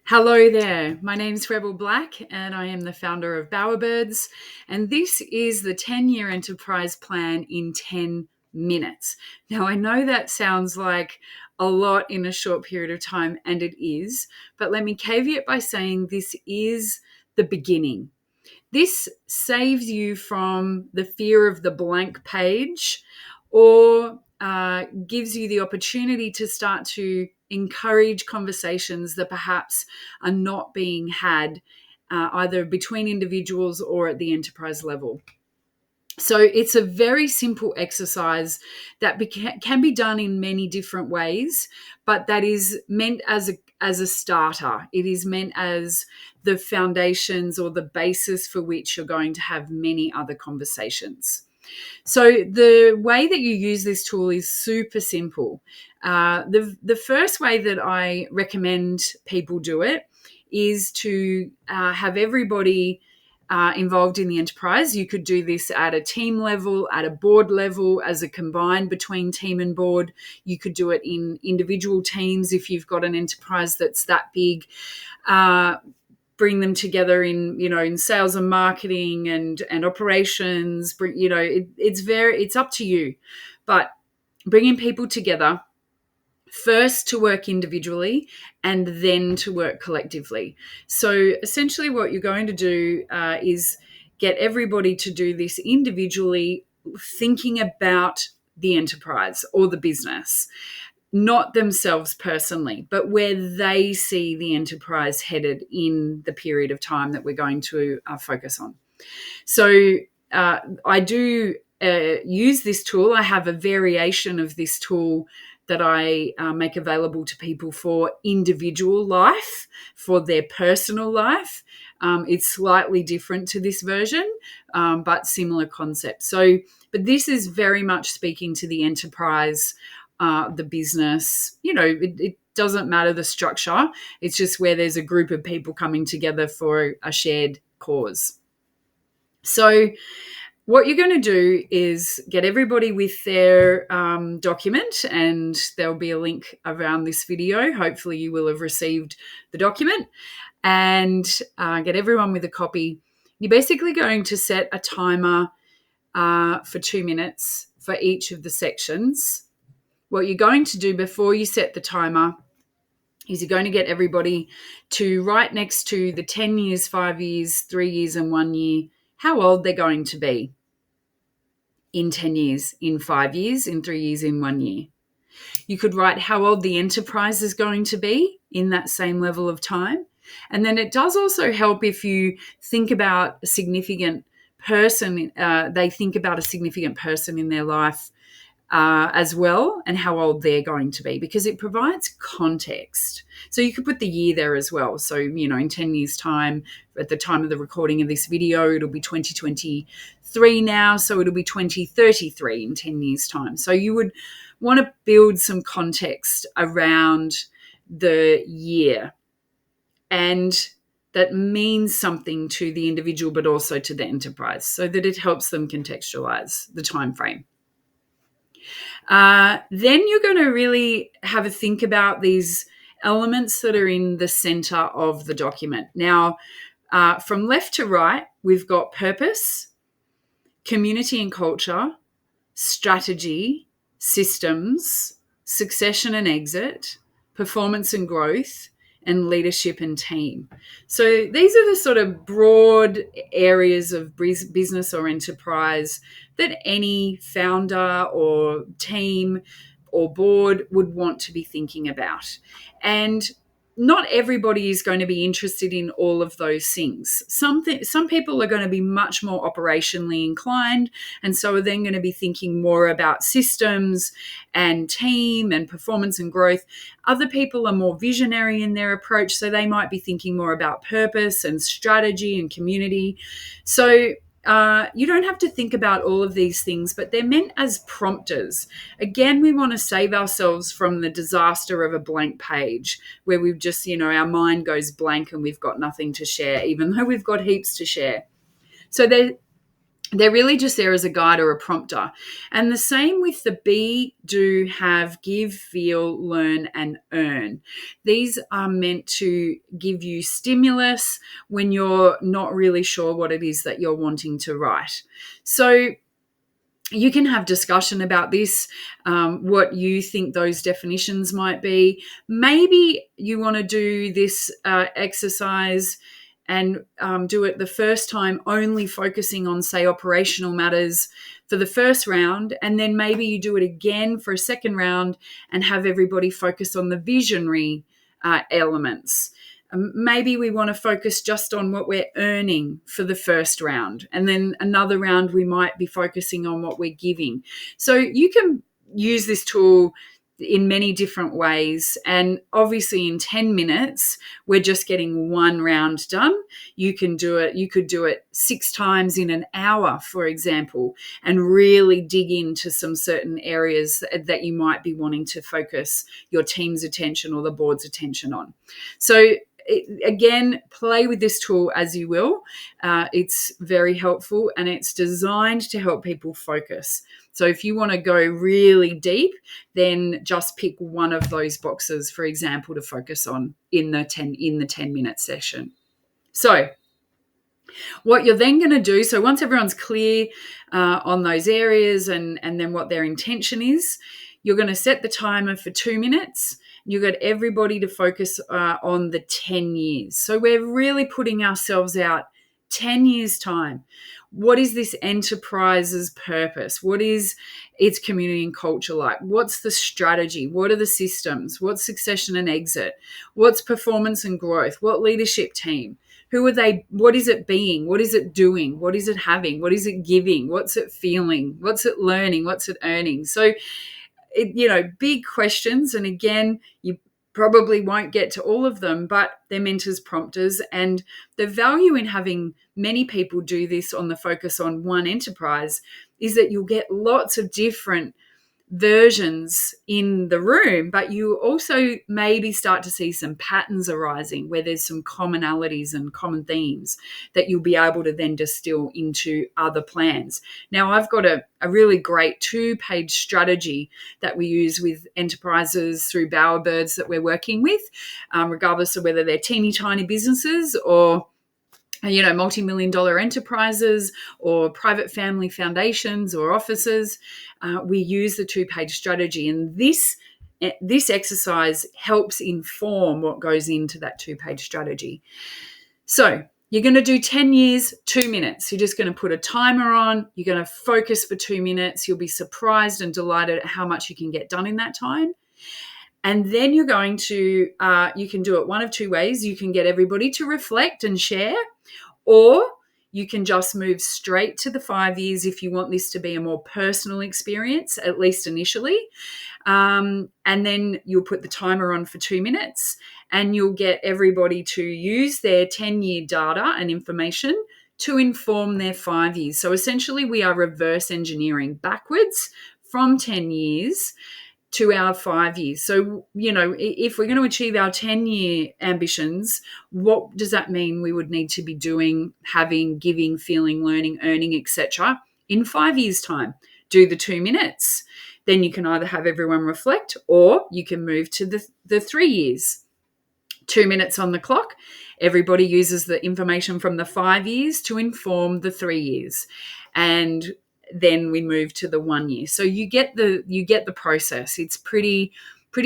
Hello there. My name's Rebel Black, and I am the founder of Bowerbirds. And this is the 10-year enterprise plan in 10 minutes. Now, I know that sounds like a lot in a short period of time, and it is, but let me caveat by saying this is the beginning. This saves you from the fear of the blank page or gives you the opportunity to start to encourage conversations that perhaps are not being had either between individuals or at the enterprise level. So it's a very simple exercise that can be done in many different ways, but that is meant as a starter. It is meant as the foundations or the basis for which you're going to have many other conversations. So the way that you use this tool is super simple. The first way that I recommend people do it is to have everybody involved in the enterprise. You could do this at a team level, at a board level, as a combined between team and board. You could do it in individual teams if you've got an enterprise that's that big. Bring them together in sales and marketing and operations. It's up to you, but bringing people together first to work individually and then to work collectively. So essentially what you're going to do is get everybody to do this individually, thinking about the enterprise or the business, not themselves personally, but where they see the enterprise headed in the period of time that we're going to focus on. So I do use this tool. I have a variation of this tool that I make available to people for individual life, for their personal life. It's slightly different to this version, but similar concept. But this is very much speaking to the enterprise, the business. It doesn't matter the structure. It's just where there's a group of people coming together for a shared cause. So what you're going to do is get everybody with their document, and there'll be a link around this video. Hopefully you will have received the document, and get everyone with a copy. You're basically going to set a timer for 2 minutes for each of the sections. What you're going to do before you set the timer is you're going to get everybody to write next to the 10 years, 5 years, 3 years, and 1 year, how old they're going to be in 10 years, in 5 years, in 3 years, in 1 year. You could write how old the enterprise is going to be in that same level of time. And then it does also help if you think about a significant person, they think about a significant person in their life as well, and how old they're going to be, because it provides context. So you could put the year there as well. So, in 10 years' time, at the time of the recording of this video, it'll be 2023 now. So it'll be 2033 in 10 years' time. So you would want to build some context around the year, and that means something to the individual, but also to the enterprise, so that it helps them contextualize the time frame. Then you're going to really have a think about these elements that are in the center of the document. Now, from left to right, we've got purpose, community and culture, strategy, systems, succession and exit, performance and growth, and leadership and team. So these are the sort of broad areas of business or enterprise that any founder or team or board would want to be thinking about. And not everybody is going to be interested in all of those things. Some people are going to be much more operationally inclined, and so are then going to be thinking more about systems and team and performance and growth. Other people are more visionary in their approach, so they might be thinking more about purpose and strategy and community. So you don't have to think about all of these things, but they're meant as prompters. Again, we want to save ourselves from the disaster of a blank page where we've just, our mind goes blank and we've got nothing to share, even though we've got heaps to share. So They're really just there as a guide or a prompter. And the same with the be, do, have, give, feel, learn, and earn. These are meant to give you stimulus when you're not really sure what it is that you're wanting to write. So you can have discussion about this, what you think those definitions might be. Maybe you want to do this exercise and do it the first time only focusing on, say, operational matters for the first round, and then maybe you do it again for a second round and have everybody focus on the visionary elements. Maybe we want to focus just on what we're earning for the first round. And then another round, we might be focusing on what we're giving. So you can use this tool in many different ways. And obviously in 10 minutes, we're just getting one round done. You could do it 6 times in an hour, for example, and really dig into some certain areas that you might be wanting to focus your team's attention or the board's attention on. So again, play with this tool as you will. It's very helpful and it's designed to help people focus. So if you want to go really deep, then just pick one of those boxes, for example, to focus on in the 10-minute session. So what you're then going to do, so once everyone's clear on those areas and then what their intention is, you're going to set the timer for 2 minutes. You've got everybody to focus on the 10 years. So we're really putting ourselves out 10 years' time. What is this enterprise's purpose? What is its community and culture like? What's the strategy? What are the systems? What's succession and exit? What's performance and growth? What leadership team? Who are they? What is it being? What is it doing? What is it having? What is it giving? What's it feeling? What's it learning? What's it earning? So big questions. And again, you probably won't get to all of them, but they're meant as prompters. And the value in having many people do this on the focus on one enterprise is that you'll get lots of different versions in the room, but you also maybe start to see some patterns arising where there's some commonalities and common themes that you'll be able to then distill into other plans. Now, I've got a really great 2-page strategy that we use with enterprises through Bowerbirds that we're working with, regardless of whether they're teeny tiny businesses or multi-million-dollar enterprises or private family foundations or offices. We use the 2-page strategy, and this exercise helps inform what goes into that 2-page strategy. So you're going to do 10 years, 2 minutes. You're just going to put a timer on. You're going to focus for 2 minutes. You'll be surprised and delighted at how much you can get done in that time. And then you're going to, you can do it one of 2 ways. You can get everybody to reflect and share, or you can just move straight to the 5 years if you want this to be a more personal experience, at least initially. And then you'll put the timer on for 2 minutes and you'll get everybody to use their 10-year data and information to inform their 5 years. So essentially we are reverse engineering backwards from 10 years to our 5 years. So, if we're going to achieve our 10-year ambitions, what does that mean we would need to be doing, having, giving, feeling, learning, earning, etc. in 5 years' time? Do the 2 minutes. Then you can either have everyone reflect or you can move to the 3 years. 2 minutes on the clock. Everybody uses the information from the 5 years to inform the 3 years. And then we move to the 1 year. So you get the process. It's pretty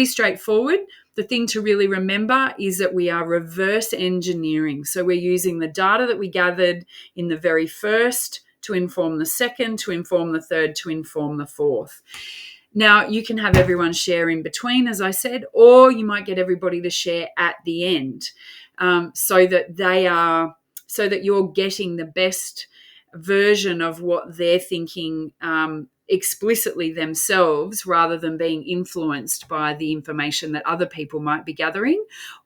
straightforward. The thing to really remember is that we are reverse engineering. So we're using the data that we gathered in the very first to inform the second, to inform the third, to inform the fourth. Now, you can have everyone share in between, as I said, or you might get everybody to share at the end, so that you're getting the best version of what they're thinking explicitly themselves, rather than being influenced by the information that other people might be gathering.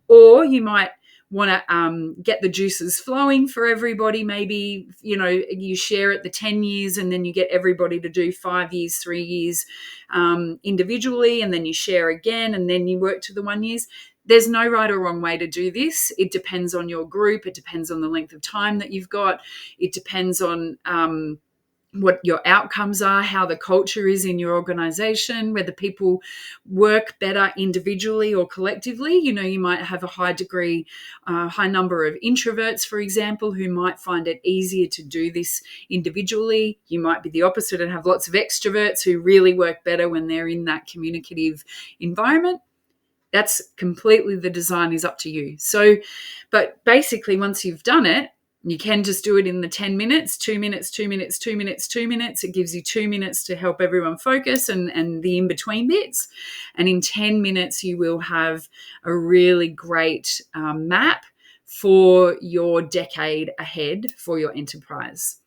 Or you might want to get the juices flowing for everybody. Maybe, you share at the 10 years and then you get everybody to do 5 years, 3 years individually, and then you share again and then you work to the 1 years. There's no right or wrong way to do this. It depends on your group. It depends on the length of time that you've got. It depends on what your outcomes are, how the culture is in your organization, whether people work better individually or collectively. You might have a high number of introverts, for example, who might find it easier to do this individually. You might be the opposite and have lots of extroverts who really work better when they're in that communicative environment. That's completely, the design is up to you. So, but basically, once you've done it, you can just do it in the 10 minutes, 2 minutes, 2 minutes, 2 minutes, 2 minutes. It gives you 2 minutes to help everyone focus and the in-between bits. And in 10 minutes, you will have a really great map for your decade ahead for your enterprise.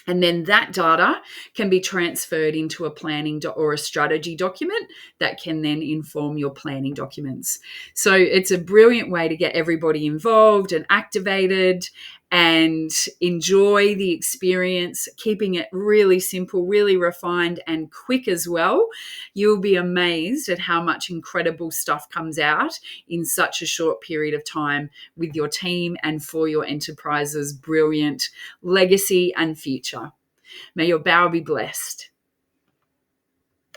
And then that data can be transferred into a planning or a strategy document that can then inform your planning documents. So it's a brilliant way to get everybody involved and activated and enjoy the experience, keeping it really simple, really refined and quick as well. You'll be amazed at how much incredible stuff comes out in such a short period of time with your team and for your enterprise's brilliant legacy and future. May your bower be blessed.